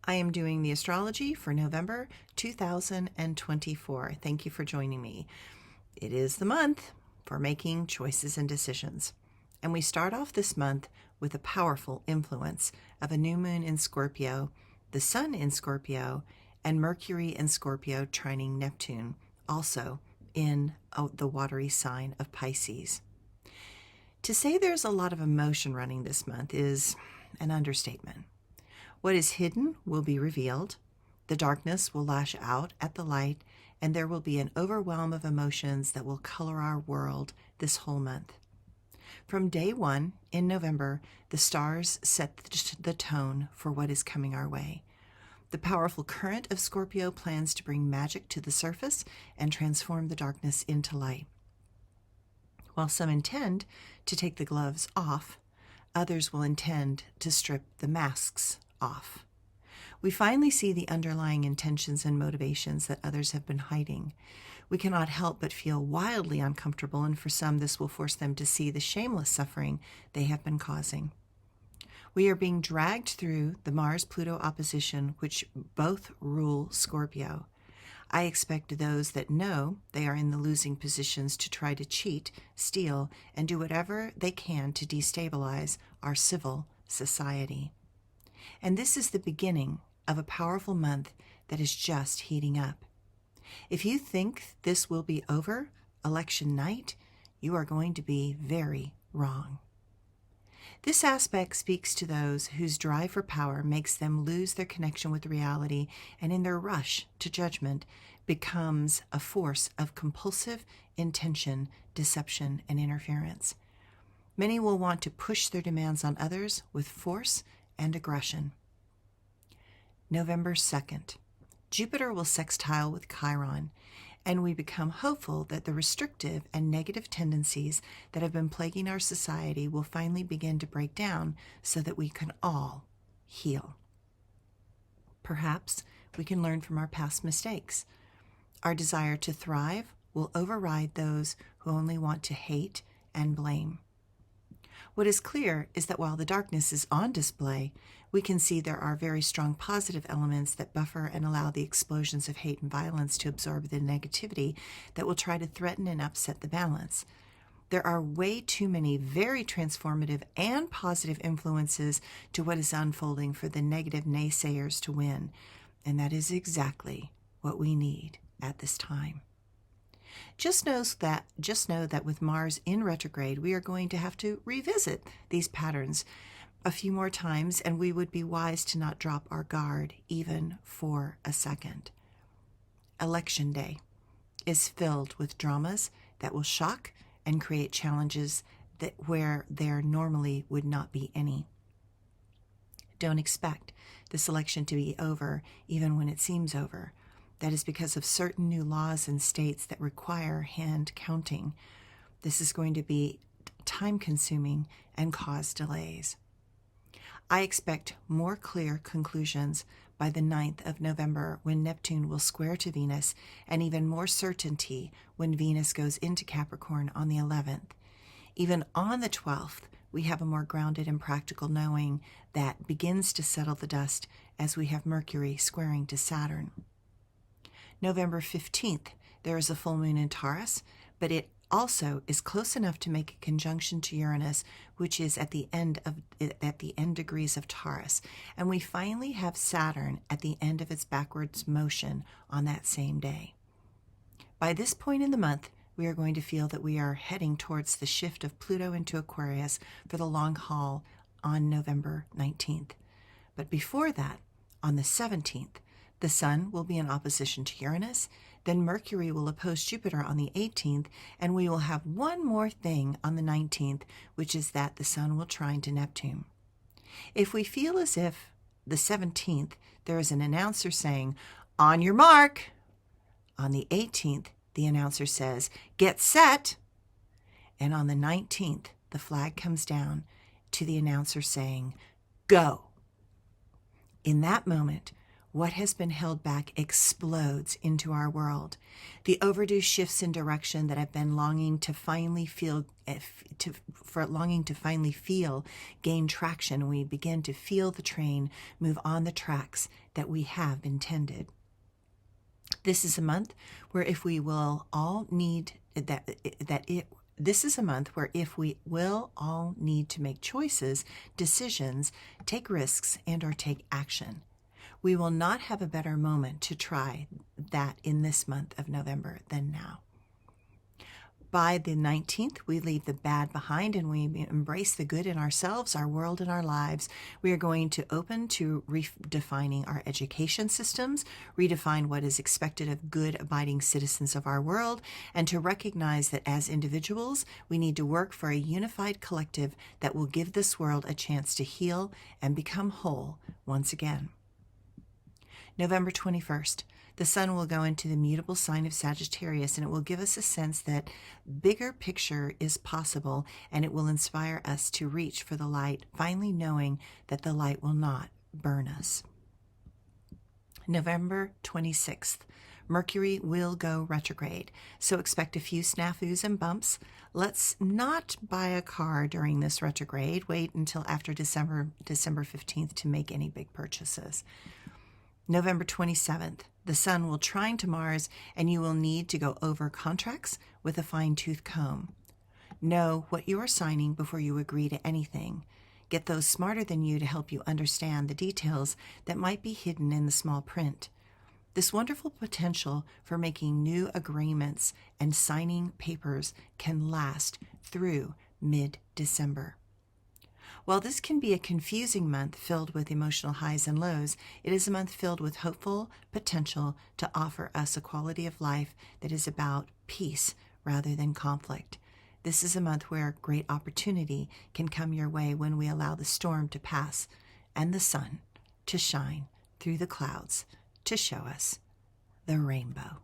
I am doing the astrology for November 2024. Thank you for joining me. It is the month for making choices and decisions. And we start off this month with a powerful influence of a new moon in Scorpio, the sun in Scorpio, and Mercury in Scorpio trining Neptune, also in the watery sign of Pisces. To say there's a lot of emotion running this month is an understatement. What is hidden will be revealed. The darkness will lash out at the light, and there will be an overwhelm of emotions that will color our world this whole month. From day one in November, the stars set the tone for what is coming our way. The powerful current of Scorpio plans to bring magic to the surface and transform the darkness into light. While some intend to take the gloves off, others will intend to strip the masks off. We finally see the underlying intentions and motivations that others have been hiding. We cannot help but feel wildly uncomfortable, and for some, this will force them to see the shameless suffering they have been causing. We are being dragged through the Mars-Pluto opposition, which both rule Scorpio. I expect those that know they are in the losing positions to try to cheat, steal, and do whatever they can to destabilize our civil society. And this is the beginning of a powerful month that is just heating up. If you think this will be over election night, you are going to be very wrong. This aspect speaks to those whose drive for power makes them lose their connection with reality, and in their rush to judgment becomes a force of compulsive intention, deception, and interference. Many will want to push their demands on others with force and aggression. November 2nd, Jupiter will sextile with Chiron, and we become hopeful that the restrictive and negative tendencies that have been plaguing our society will finally begin to break down so that we can all heal. Perhaps we can learn from our past mistakes. Our desire to thrive will override those who only want to hate and blame. What is clear is that while the darkness is on display, we can see there are very strong positive elements that buffer and allow the explosions of hate and violence to absorb the negativity that will try to threaten and upset the balance. There are way too many very transformative and positive influences to what is unfolding for the negative naysayers to win, and that is exactly what we need at this time. Just know that with Mars in retrograde, we are going to have to revisit these patterns a few more times, and we would be wise to not drop our guard even for a second. Election day is filled with dramas that will shock and create challenges where there normally would not be any. Don't expect this election to be over even when it seems over. That is because of certain new laws in states that require hand counting. This is going to be time-consuming and cause delays. I expect more clear conclusions by the 9th of November when Neptune will square to Venus, and even more certainty when Venus goes into Capricorn on the 11th. Even on the 12th, we have a more grounded and practical knowing that begins to settle the dust as we have Mercury squaring to Saturn. November 15th, there is a full moon in Taurus, but it also is close enough to make a conjunction to Uranus, which is at the end degrees of Taurus. And we finally have Saturn at the end of its backwards motion on that same day. By this point in the month, we are going to feel that we are heading towards the shift of Pluto into Aquarius for the long haul on November 19th. But before that, on the 17th, the Sun will be in opposition to Uranus, then Mercury will oppose Jupiter on the 18th, and we will have one more thing on the 19th, which is that the Sun will trine to Neptune. If we feel as if the 17th there is an announcer saying, "On your mark," on the 18th the announcer says, "Get set," and on the 19th the flag comes down to the announcer saying, "Go." In that moment, What has been held back explodes into our world. The overdue shifts in direction that have been longing to finally feel gain traction. We begin to feel the train move on the tracks that we have intended. This is a month where if we will all need this is a month where if we will all need to make choices, decisions, take risks, and or take action. We will not have a better moment to try that in this month of November than now. By the 19th, we leave the bad behind and we embrace the good in ourselves, our world, and our lives. We are going to open to redefining our education systems, redefine what is expected of good, abiding citizens of our world, and to recognize that as individuals, we need to work for a unified collective that will give this world a chance to heal and become whole once again. November 21st. The sun will go into the mutable sign of Sagittarius, and it will give us a sense that bigger picture is possible, and it will inspire us to reach for the light, finally knowing that the light will not burn us. November 26th. Mercury will go retrograde, so expect a few snafus and bumps. Let's not buy a car during this retrograde. Wait until after December 15th to make any big purchases. November 27th. The sun will trine to Mars, and you will need to go over contracts with a fine-tooth comb. Know what you are signing before you agree to anything. Get those smarter than you to help you understand the details that might be hidden in the small print. This wonderful potential for making new agreements and signing papers can last through mid-December. While this can be a confusing month filled with emotional highs and lows, it is a month filled with hopeful potential to offer us a quality of life that is about peace rather than conflict. This is a month where great opportunity can come your way when we allow the storm to pass and the sun to shine through the clouds to show us the rainbow.